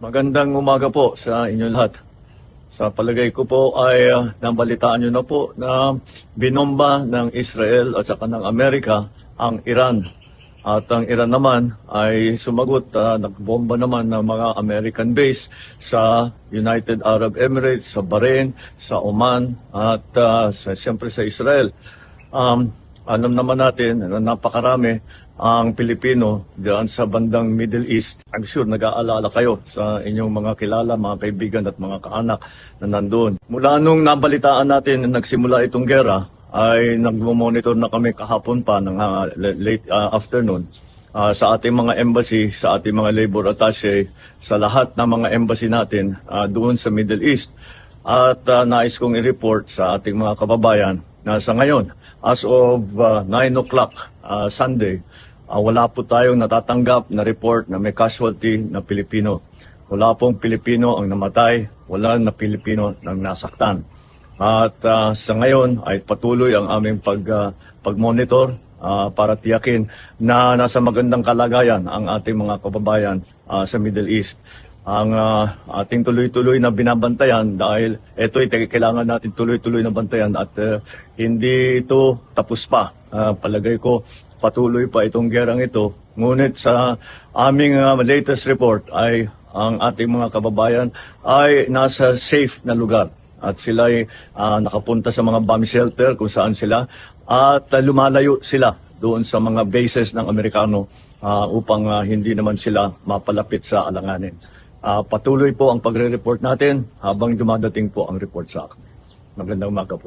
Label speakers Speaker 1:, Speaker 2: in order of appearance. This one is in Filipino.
Speaker 1: Magandang umaga po sa inyo lahat. Sa palagay ko po ay nabalitaan nyo na po na binomba ng Israel at saka ng Amerika ang Iran. At ang Iran naman ay sumagot, nagbomba naman ng mga American base sa United Arab Emirates, sa Bahrain, sa Oman at siyempre sa Israel. Alam naman natin na napakarami ang Pilipino diyan sa bandang Middle East. I'm sure nag-aalala kayo sa inyong mga kilala, mga kaibigan at mga kaanak na nandoon. Mula nung nabalitaan natin na nagsimula itong gera, ay nag-monitor na kami kahapon pa ng late afternoon sa ating mga embassy, sa ating mga labor attaché, sa lahat ng mga embassy natin doon sa Middle East. At nais kong i-report sa ating mga kababayan na sa ngayon, as of 9 o'clock Sunday, wala po tayong natatanggap na report na may casualty na Pilipino. Wala pong Pilipino ang namatay, wala na Pilipino ang nasaktan. At sa ngayon ay patuloy ang aming pag-monitor para tiyakin na nasa magandang kalagayan ang ating mga kababayan sa Middle East. Ang ating tuloy-tuloy na binabantayan dahil ito ay kailangan natin tuloy-tuloy na bantayan at hindi ito tapos pa. Palagay ko patuloy pa itong gerang ito. Ngunit sa aming latest report ay ang ating mga kababayan ay nasa safe na lugar. At sila ay nakapunta sa mga bomb shelter kung saan sila at lumalayo sila doon sa mga bases ng Amerikano upang hindi naman sila mapalapit sa alanganin. Patuloy po ang pagre-report natin habang dumadating po ang report sa akin. Magandang umaga po.